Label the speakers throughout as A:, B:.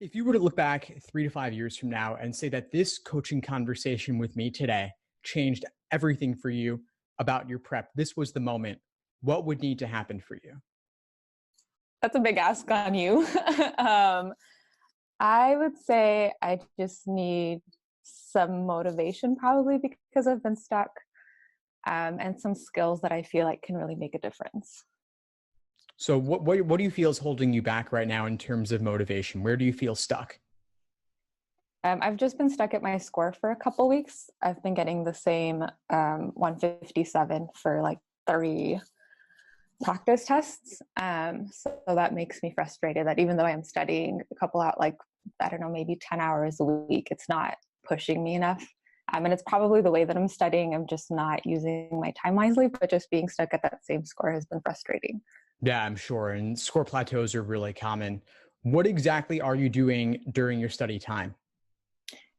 A: If you were to look back 3 to 5 years from now and say that this coaching conversation with me today changed everything for you about your prep, this was the moment, what would need to happen for you?
B: That's a big ask on you. um, I would say I just need some motivation, probably because I've been stuck, and some skills that I feel like can really make a difference.
A: So what do you feel is holding you back right now in terms of motivation? Where do you feel stuck?
B: I've just been stuck at my score for a couple weeks. I've been getting the same 157 for like 30 practice tests. So that makes me frustrated that even though I'm studying a couple out, like, I don't know, maybe 10 hours a week, it's not pushing me enough. And it's probably the way that I'm studying. I'm just not using my time wisely, but just being stuck at that same score has been frustrating.
A: Yeah, I'm sure. And score plateaus are really common. What exactly are you doing during your study time?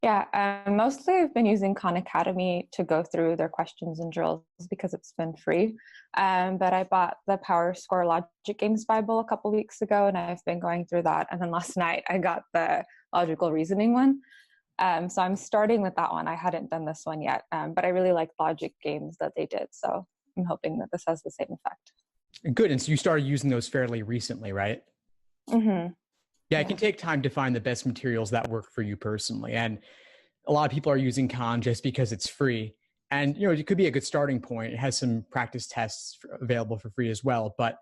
B: Yeah, mostly I've been using Khan Academy to go through their questions and drills because it's been free. But I bought the Power Score Logic Games Bible a couple weeks ago, and I've been going through that. And then last night I got the logical reasoning one. So I'm starting with that one. I hadn't done this one yet, but I really like logic games that they did. So I'm hoping that this has the same effect.
A: Good. And so you started using those fairly recently, right?
B: Mm-hmm.
A: Yeah, it can take time to find the best materials that work for you personally. And a lot of people are using Khan just because it's free. And, it could be a good starting point. It has some practice tests available for free as well. But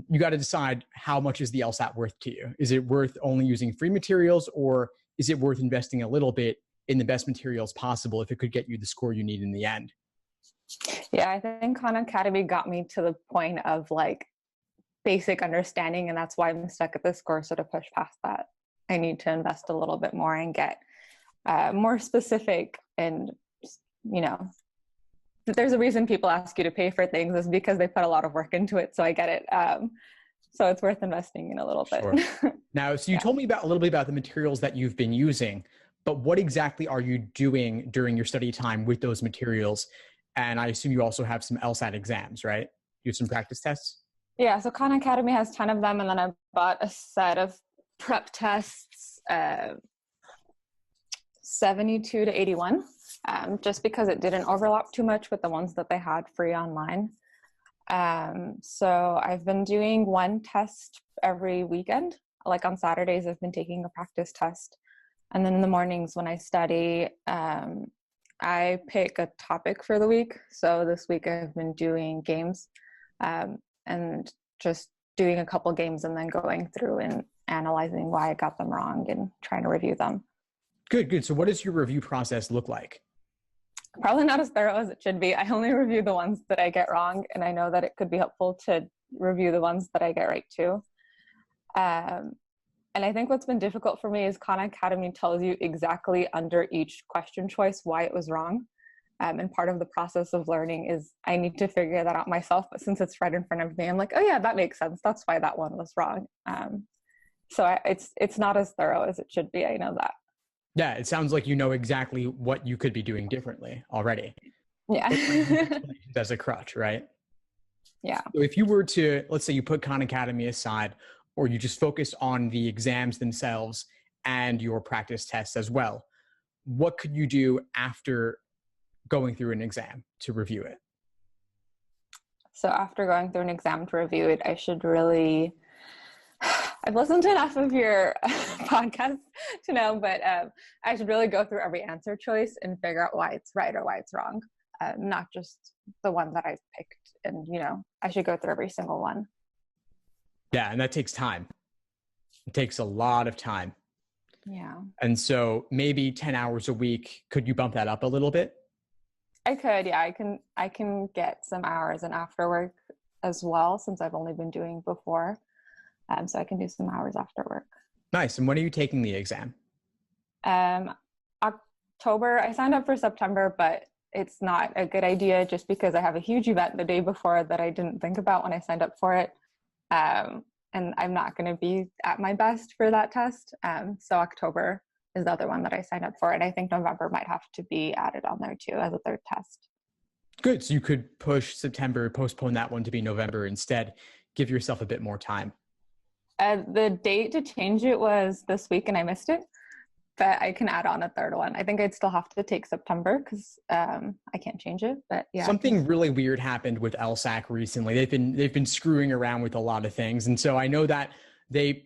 A: you got to decide, how much is the LSAT worth to you? Is it worth only using free materials, or is it worth investing a little bit in the best materials possible if it could get you the score you need in the end?
B: Yeah, I think Khan Academy got me to the point of like basic understanding, and that's why I'm stuck at this score. So to push past that, I need to invest a little bit more and get more specific. And there's a reason people ask you to pay for things, is because they put a lot of work into it. So I get it. So it's worth investing in a little bit.
A: Sure. Now, so you told me a little bit about the materials that you've been using, but what exactly are you doing during your study time with those materials? And I assume you also have some LSAT exams, right? You have some practice tests?
B: Yeah, so Khan Academy has 10 of them, and then I bought a set of prep tests, 72 to 81, just because it didn't overlap too much with the ones that they had free online. So I've been doing one test every weekend. Like on Saturdays, I've been taking a practice test. And then in the mornings when I study, I pick a topic for the week. So this week I've been doing games, and just doing a couple games and then going through and analyzing why I got them wrong and trying to review them.
A: Good. So what does your review process look like?
B: Probably not as thorough as it should be. I only review the ones that I get wrong, and I know that it could be helpful to review the ones that I get right too. And I think what's been difficult for me is Khan Academy tells you exactly under each question choice why it was wrong. And part of the process of learning is I need to figure that out myself. But since it's right in front of me, I'm like, oh yeah, that makes sense. That's why that one was wrong. It's not as thorough as it should be. I know that.
A: Yeah, it sounds like you know exactly what you could be doing differently already.
B: Yeah.
A: As a crutch, right?
B: Yeah.
A: So if you were to, let's say you put Khan Academy aside, or you just focus on the exams themselves and your practice tests as well, what could you do after going through an exam to review it?
B: So after going through an exam to review it, I should really, I've listened to enough of your podcast to know, but I should really go through every answer choice and figure out why it's right or why it's wrong, not just the one that I picked. And, I should go through every single one.
A: Yeah, and that takes time. It takes a lot of time.
B: Yeah.
A: And so maybe 10 hours a week, could you bump that up a little bit?
B: I could, yeah. I can get some hours in after work as well, since I've only been doing before. So I can do some hours after work.
A: Nice. And when are you taking the exam?
B: October. I signed up for September, but it's not a good idea just because I have a huge event the day before that I didn't think about when I signed up for it. And I'm not going to be at my best for that test. So October is the other one that I signed up for. And I think November might have to be added on there too as a third test.
A: Good. So you could push September, postpone that one to be November instead, give yourself a bit more time.
B: The date to change it was this week and I missed it, but I can add on a third one. I think I'd still have to take September because I can't change it. But yeah,
A: Something really weird happened with LSAC recently. They've been screwing around with a lot of things, and so I know that they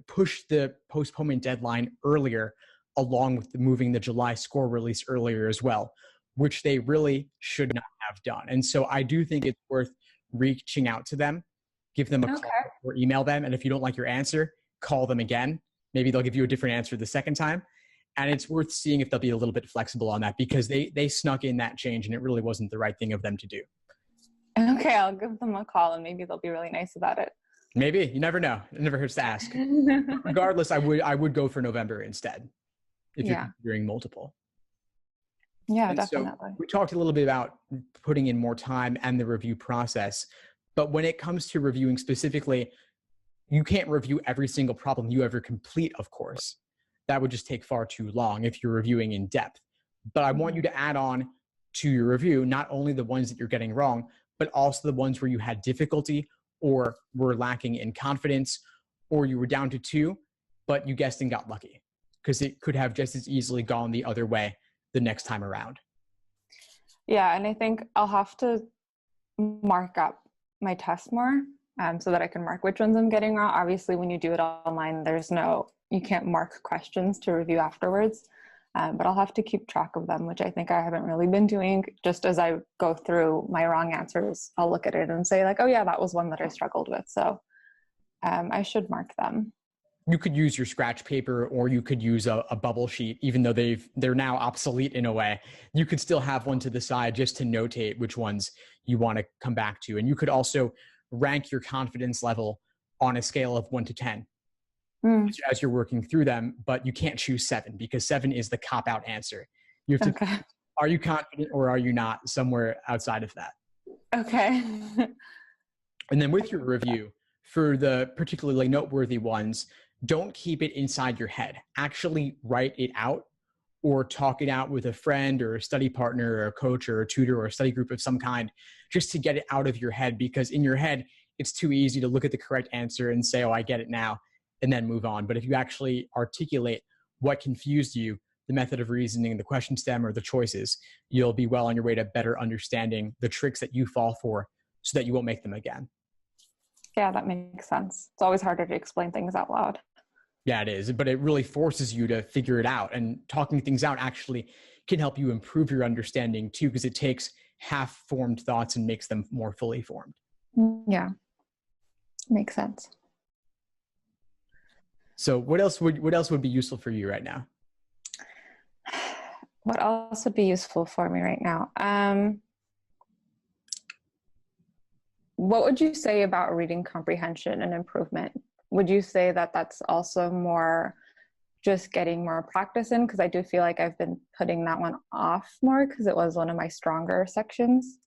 A: pushed the postponement deadline earlier, along with moving the July score release earlier as well, which they really should not have done. And so I do think it's worth reaching out to them, give them a call or email them, and if you don't like your answer, call them again. Maybe they'll give you a different answer the second time. And it's worth seeing if they'll be a little bit flexible on that, because they snuck in that change and it really wasn't the right thing of them to do.
B: Okay, I'll give them a call and maybe they'll be really nice about it.
A: Maybe. You never know. It never hurts to ask. Regardless, I would go for November instead if you're considering multiple.
B: Yeah,
A: And
B: definitely.
A: so we talked a little bit about putting in more time and the review process. But when it comes to reviewing specifically, you can't review every single problem you ever complete, of course. That would just take far too long if you're reviewing in depth. But I want you to add on to your review not only the ones that you're getting wrong, but also the ones where you had difficulty or were lacking in confidence, or you were down to 2, but you guessed and got lucky, because it could have just as easily gone the other way the next time around.
B: Yeah, and I think I'll have to mark up my test more so that I can mark which ones I'm getting wrong. Obviously, when you do it online, you can't mark questions to review afterwards, but I'll have to keep track of them, which I think I haven't really been doing. Just as I go through my wrong answers, I'll look at it and say like, oh yeah, that was one that I struggled with. So I should mark them.
A: You could use your scratch paper, or you could use a bubble sheet, even though they're now obsolete in a way. You could still have one to the side just to notate which ones you want to come back to. And you could also rank your confidence level on a scale of 1 to 10 as you're working through them, but you can't choose 7 because 7 is the cop-out answer. You have to, are you confident or are you not, somewhere outside of that.
B: Okay.
A: And then with your review, for the particularly noteworthy ones, don't keep it inside your head. Actually write it out or talk it out with a friend or a study partner or a coach or a tutor or a study group of some kind, just to get it out of your head, because in your head, it's too easy to look at the correct answer and say, oh, I get it now, and then move on. But if you actually articulate what confused you, the method of reasoning, the question stem, or the choices, you'll be well on your way to better understanding the tricks that you fall for so that you won't make them again.
B: Yeah, that makes sense. It's always harder to explain things out loud.
A: Yeah, it is, but it really forces you to figure it out. And talking things out actually can help you improve your understanding too, because it takes half-formed thoughts and makes them more fully formed.
B: Yeah, makes sense.
A: So what else would be useful for you right now?
B: What else would be useful for me right now? What would you say about reading comprehension and improvement? Would you say that that's also more just getting more practice in? Because I do feel like I've been putting that one off more because it was one of my stronger sections.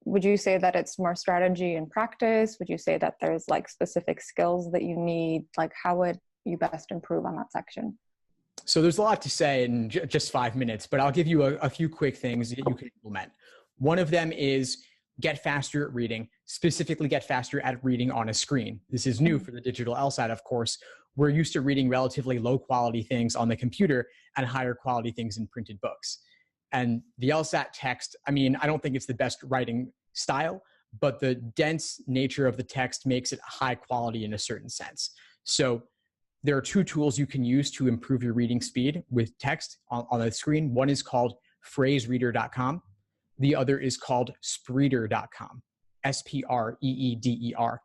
B: Would you say that it's more strategy and practice? Would you say that there's like specific skills that you need? Like how would you best improve on that section?
A: So there's a lot to say in just 5 minutes, but I'll give you a few quick things that you can implement. One of them is get faster at reading, specifically get faster at reading on a screen. This is new for the digital LSAT, of course. We're used to reading relatively low quality things on the computer and higher quality things in printed books. And the LSAT text, I mean, I don't think it's the best writing style, but the dense nature of the text makes it high quality in a certain sense. So there are 2 tools you can use to improve your reading speed with text on the screen. One is called phrasereader.com. The other is called spreeder.com, SPREEDER.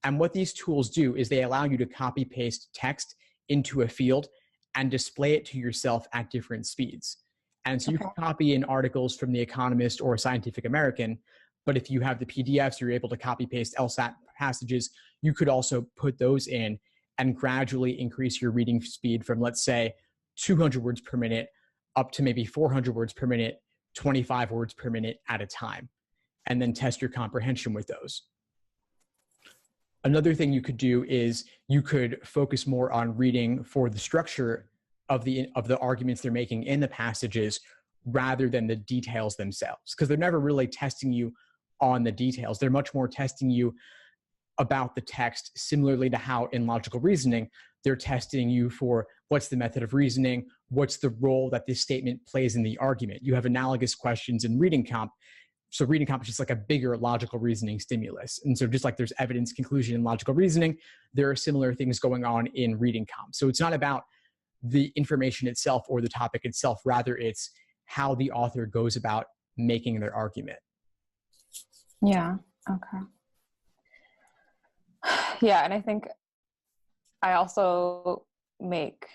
A: And what these tools do is they allow you to copy paste text into a field and display it to yourself at different speeds. And so you can copy in articles from The Economist or Scientific American, but if you have the PDFs, you're able to copy paste LSAT passages. You could also put those in and gradually increase your reading speed from, let's say, 200 words per minute up to maybe 400 words per minute, 25 words per minute at a time, and then test your comprehension with those. Another thing you could do is you could focus more on reading for the structure of the arguments they're making in the passages rather than the details themselves, because they're never really testing you on the details. They're much more testing you about the text, similarly to how in logical reasoning, they're testing you for what's the method of reasoning, what's the role that this statement plays in the argument. You have analogous questions in reading comp. So reading comp is just like a bigger logical reasoning stimulus. And so just like there's evidence, conclusion, and logical reasoning, there are similar things going on in reading comp. So it's not about the information itself or the topic itself, rather it's how the author goes about making their argument.
B: Yeah. Okay. Yeah. And I think I also make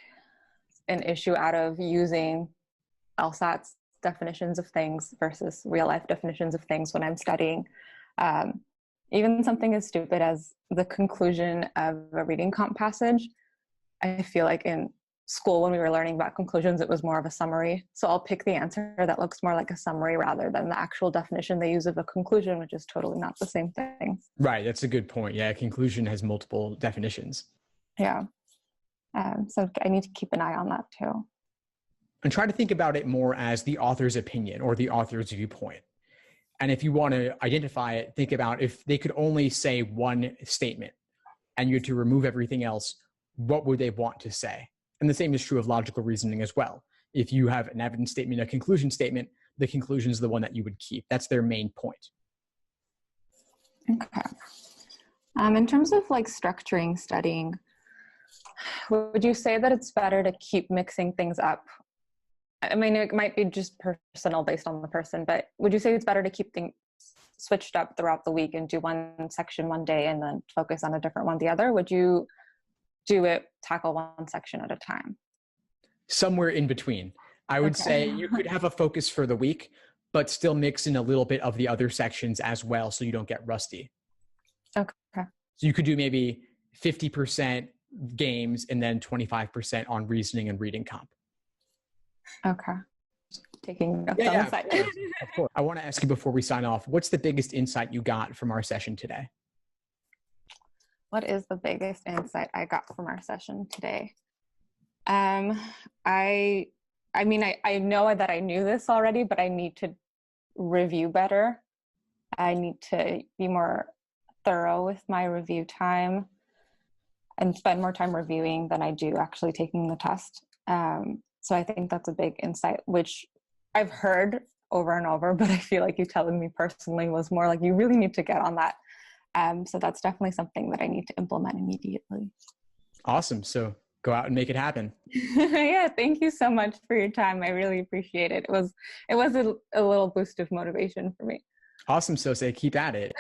B: an issue out of using LSAT's definitions of things versus real life definitions of things when I'm studying. Even something as stupid as the conclusion of a reading comp passage. I feel like in school, when we were learning about conclusions, it was more of a summary. So I'll pick the answer that looks more like a summary rather than the actual definition they use of a conclusion, which is totally not the same thing.
A: Right. That's a good point. Yeah. A conclusion has multiple definitions.
B: Yeah. So I need to keep an eye on that too.
A: And try to think about it more as the author's opinion or the author's viewpoint. And if you want to identify it, think about if they could only say one statement and you had to remove everything else, what would they want to say? And the same is true of logical reasoning as well. If you have an evidence statement, a conclusion statement, the conclusion is the one that you would keep. That's their main point.
B: Okay. In terms of like structuring studying, would you say that it's better to keep mixing things up? I mean, it might be just personal based on the person, but would you say it's better to keep things switched up throughout the week and do one section one day and then focus on a different one the other? Would you tackle one section at a time?
A: Somewhere in between. I would say you could have a focus for the week, but still mix in a little bit of the other sections as well so you don't get rusty.
B: Okay.
A: So you could do maybe 50% games and then 25% on reasoning and reading comp.
B: Okay. Taking notes on the side.
A: Of course. I want to ask you before we sign off, what's the biggest insight you got from our session today?
B: What is the biggest insight I got from our session today? I know that I knew this already, but I need to review better. I need to be more thorough with my review time and spend more time reviewing than I do actually taking the test. So I think that's a big insight, which I've heard over and over, but I feel like you telling me personally was more like, you really need to get on that. So that's definitely something that I need to implement immediately.
A: Awesome. So go out and make it happen.
B: Yeah. Thank you so much for your time. I really appreciate it. It was a little boost of motivation for me.
A: Awesome. So say, keep at it.